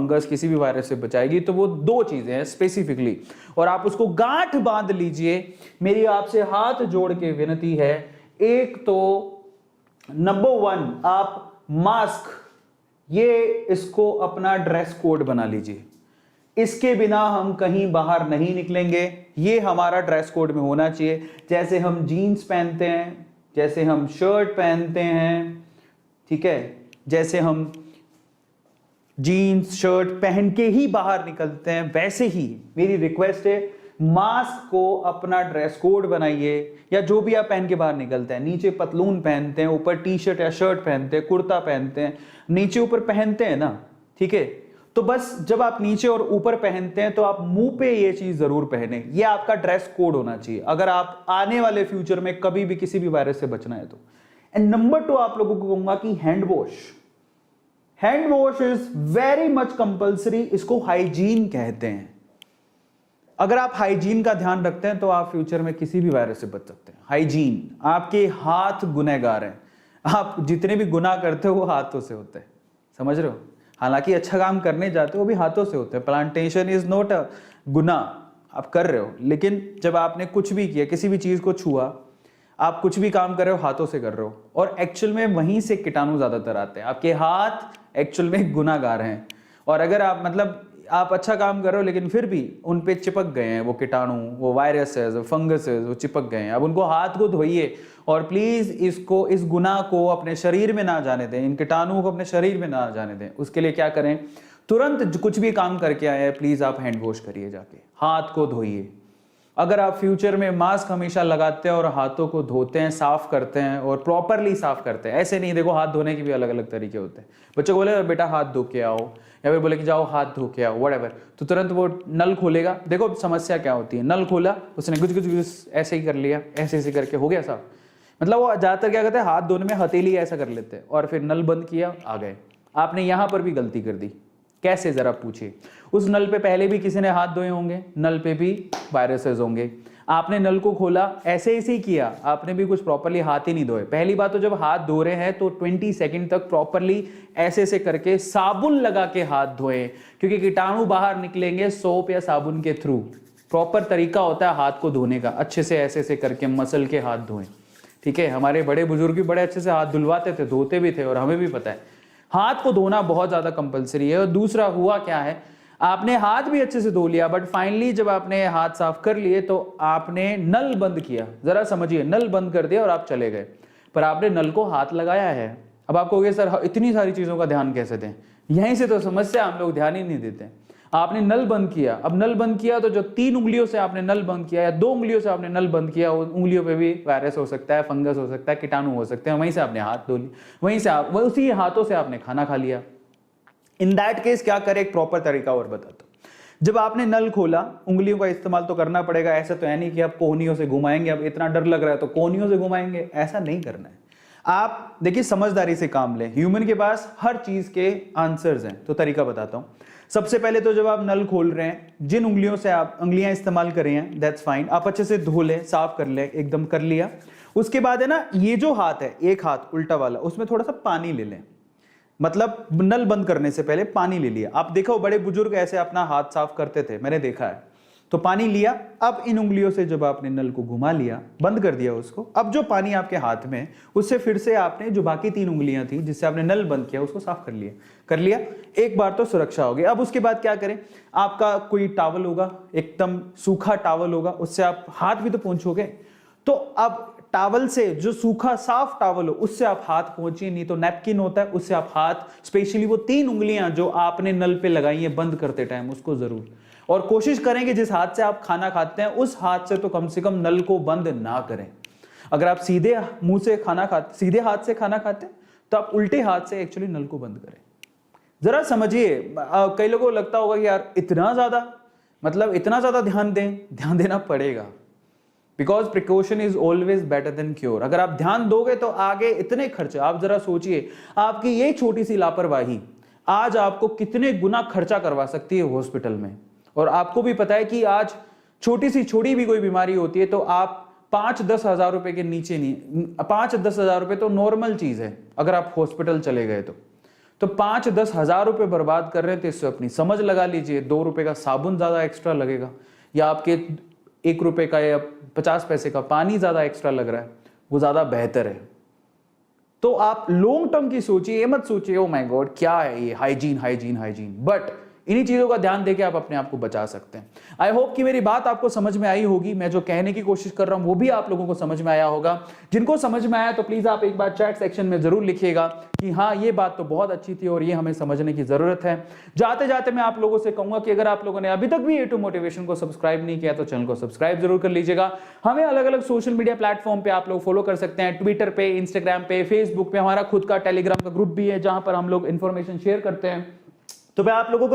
Fungus, किसी भी virus से बचाएगी। तो वो दो चीजें हैं स्पेसिफिकली, और आप उसको गांठ बांध लीजिए। मेरी आपसे हाथ जोड़ के विनती है, एक तो नंबर 1 आप मास्क, ये इसको अपना ड्रेस कोड बना लीजिए। इसके बिना हम कहीं बाहर नहीं निकलेंगे, ये हमारा ड्रेस कोड में होना चाहिए। जैसे हम जीन्स पहनते हैं, जैसे हम शर्ट पहनते हैं, ठीक है, जैसे हम जीन्स शर्ट पहन के ही बाहर निकलते हैं, वैसे ही मेरी रिक्वेस्ट है मास्क को अपना ड्रेस कोड बनाइए। या जो भी आप पहन के बाहर निकलते हैं, नीचे पतलून पहनते हैं, ऊपर टी शर्ट या शर्ट पहनते हैं, कुर्ता पहनते हैं, नीचे ऊपर पहनते हैं ना, ठीक है। तो बस जब आप नीचे और ऊपर पहनते हैं तो आप मुंह पे ये चीज जरूर पहने, ये आपका ड्रेस कोड होना चाहिए अगर आप आने वाले फ्यूचर में कभी भी किसी भी वायरस से बचना है तो। एंड नंबर 2 आप लोगों को कहूंगा कि hand wash is very much compulsory, इसको हाइजीन कहते हैं। अगर आप हाइजीन का ध्यान रखते हैं तो आप फ्यूचर में किसी भी वायरस से बच सकते हैं। हाइजीन, आपके हाथ गुनहगार हैं, आप जितने भी गुनाह करते हो वो हाथों से होते हैं, समझ रहे हो। हालांकि अच्छा काम करने जाते हो वो भी हाथों से होते हैं। प्लांटेशन इज नॉट अ गुनाह, आप कर रहे हो, लेकिन जब आपने कुछ भी किया, किसी भी चीज को छुआ, आप कुछ भी काम कर रहे हो हाथों से कर रहे हो, और एक्चुअल में वहीं से कीटाणु ज्यादातर आते हैं। आपके हाथ एक्चुअल में गुनाहगार हैं, और अगर आप मतलब आप अच्छा काम कर रहे हो लेकिन फिर भी उन पे चिपक गए हैं वो कीटाणु, वो वायरसेस, वो फंगसेस, वो चिपक गए हैं, अब उनको हाथ को धोइए और प्लीज इसको, इस गुनाह को अपने शरीर में ना जाने दें, इन कीटाणुओं को अपने शरीर में ना जाने दें। उसके लिए क्या करें, तुरंत कुछ भी काम करके आए हैं प्लीज आप हैंड वॉश करिए, जाके हाथ को धोइए। अगर आप फ्यूचर में मास्क हमेशा लगाते हैं और हाथों को धोते हैं, साफ करते हैं और प्रॉपरली साफ करते हैं, ऐसे नहीं, देखो हाथ धोने के भी अलग अलग तरीके होते हैं। बच्चों को बोले बेटा हाथ धो के आओ, या फिर बोले कि जाओ हाथ धो के आओ, व्हाटएवर, तो तुरंत वो नल खोलेगा। देखो समस्या क्या होती है, नल खोला उसने गुज गुज गुज ऐसे ही कर लिया, ऐसे ऐसे करके हो गया साफ। मतलब वो ज्यादातर क्या करते हैं, हाथ धोने में हथेली ऐसा कर लेते हैं और फिर नल बंद किया, आ गए। आपने यहां पर भी गलती कर दी। कैसे, जरा पूछिए। उस नल पे पहले भी किसी ने हाथ धोए होंगे, नल पे भी वायरसेस होंगे। आपने नल को खोला, ऐसे ही किया, आपने भी कुछ प्रॉपरली हाथ ही नहीं धोए। पहली बात तो जब हाथ धो रहे हैं तो 20 सेकंड तक प्रॉपरली ऐसे करके साबुन लगा के हाथ धोएं, क्योंकि कीटाणु बाहर निकलेंगे सोप या साबुन के थ्रू। प्रॉपर तरीका होता है हाथ को धोने का, अच्छे से ऐसे करके मसल के हाथ धोएं, ठीक है। हमारे बड़े बुजुर्ग भी बड़े अच्छे से हाथ धुलवाते थे, धोते भी थे, और हमें भी पता है हाथ को धोना बहुत ज्यादा कंपलसरी है। और दूसरा हुआ क्या है, आपने हाथ भी अच्छे से धो लिया, बट फाइनली जब आपने हाथ साफ कर लिए तो आपने नल बंद किया। जरा समझिए, नल बंद कर दिया और आप चले गए, पर आपने नल को हाथ लगाया है। अब आप कहोगे सर इतनी सारी चीजों का ध्यान कैसे दें, यहीं से तो समस्या, हम लोग ध्यान ही नहीं देते। आपने नल बंद किया, अब नल बंद किया तो जो 3 उंगलियों से आपने नल बंद किया या 2 उंगलियों से आपने नल बंद किया, उन उंगलियों पे भी वायरस हो सकता है, फंगस हो सकता है, कीटाणु हो सकते हैं। वहीं से आपने हाथ धो लिए, वहीं से आप उसी हाथों से आपने खाना खा लिया। इन दैट केस क्या करें, एक प्रॉपर तरीका और बताता हूं। जब आपने नल खोला, उंगलियों का इस्तेमाल तो करना पड़ेगा। ऐसा तो है नहीं कि आप कोहनियों से घुमाएंगे, अब इतना डर लग रहा है तो कोहनियों से घुमाएंगे, ऐसा नहीं करना है। आप देखिए समझदारी से काम लें, ह्यूमन के पास हर चीज के आंसर्स हैं। तो तरीका बताता हूं। सबसे पहले तो जब आप नल खोल रहे हैं, जिन उंगलियों से आप उंगलियां इस्तेमाल कर रहे हैं दैट्स फाइन, आप अच्छे से धो लें, साफ कर लें, एकदम कर लिया। उसके बाद है ना, ये जो हाथ है, एक हाथ उल्टा वाला, उसमें थोड़ा सा पानी ले लें। मतलब नल बंद करने से पहले पानी ले लिया। आप देखो बड़े बुजुर्ग ऐसे अपना हाथ साफ करते थे, मैंने देखा है। तो पानी लिया, अब इन उंगलियों से जब आपने नल को घुमा लिया, बंद कर दिया उसको, अब जो पानी आपके हाथ में, उससे फिर से आपने जो बाकी 3 उंगलियां थी जिससे आपने नल बंद किया उसको साफ कर लिया। एक बार तो सुरक्षा हो गई। अब उसके बाद क्या करें, आपका कोई टॉवल होगा, एकदम सूखा टॉवल होगा, उससे आप हाथ भी तो पोंछोगे। तो अब टॉवल से, जो सूखा साफ टॉवल हो उससे आप हाथ पोंछिए, नहीं तो नैपकिन होता है उससे आप हाथ, स्पेशली वो 3 उंगलियां जो आपने नल पे लगाई है बंद करते टाइम, उसको जरूर। और कोशिश करें कि जिस हाथ से आप खाना खाते हैं उस हाथ से तो कम से कम नल को बंद ना करें। अगर आप सीधे मुंह से खाना खाते, सीधे हाथ से खाना खाते हैं, तो आप उल्टे हाथ से एक्चुअली नल को बंद करें। जरा समझिए, कई लोगों को लगता होगा कि यार इतना ज्यादा, मतलब इतना ज्यादा ध्यान देना पड़ेगा, because precaution is always better than cure. अगर आप ध्यान दोगे तो आगे इतने खर्चे, आप जरा सोचिए, आपकी ये छोटी सी लापरवाही आज आपको कितने गुना खर्चा करवा सकती है हॉस्पिटल में। और आपको भी पता है कि आज छोटी भी कोई बीमारी होती है तो आप 5-10 हजार रुपए के नीचे नहीं, 5-10 हजार रुपए तो नॉर्मल चीज है अगर आप हॉस्पिटल चले गए तो 5-10 हजार रुपए बर्बाद कर रहे थे, इससे अपनी समझ लगा लीजिए 2 रुपए का साबुन ज्यादा एक्स्ट्रा लगेगा, या आपके 1 रुपए का या 50 पैसे का पानी ज्यादा एक्स्ट्रा लग रहा है, वो ज्यादा बेहतर है। तो आप लॉन्ग टर्म की सोचिए, ये मत सोचिए ओ माय गॉड क्या है ये हाइजीन हाइजीन हाइजीन, बट इन्हीं चीजों का ध्यान देके आप अपने आप को बचा सकते हैं। आई होप कि मेरी बात आपको समझ में आई होगी, मैं जो कहने की कोशिश कर रहा हूं वो भी आप लोगों को समझ में आया होगा। जिनको समझ में आया तो प्लीज आप एक बार चैट सेक्शन में जरूर लिखिएगा कि हाँ ये बात तो बहुत अच्छी थी और ये हमें समझने की जरूरत है। जाते जाते मैं आप लोगों से कहूंगा कि अगर आप लोगों ने अभी तक भी A2 मोटिवेशन को सब्सक्राइब नहीं किया तो चैनल को सब्सक्राइब जरूर कर लीजिएगा। हमें अलग अलग सोशल मीडिया प्लेटफॉर्म पे आप लोग फॉलो कर सकते हैं, ट्विटर पे, इंस्टाग्राम पे, फेसबुक पे, हमारा खुद का टेलीग्राम का ग्रुप भी है जहां पर हम लोग इंफॉर्मेशन शेयर करते हैं। तो मैं आप लोगों को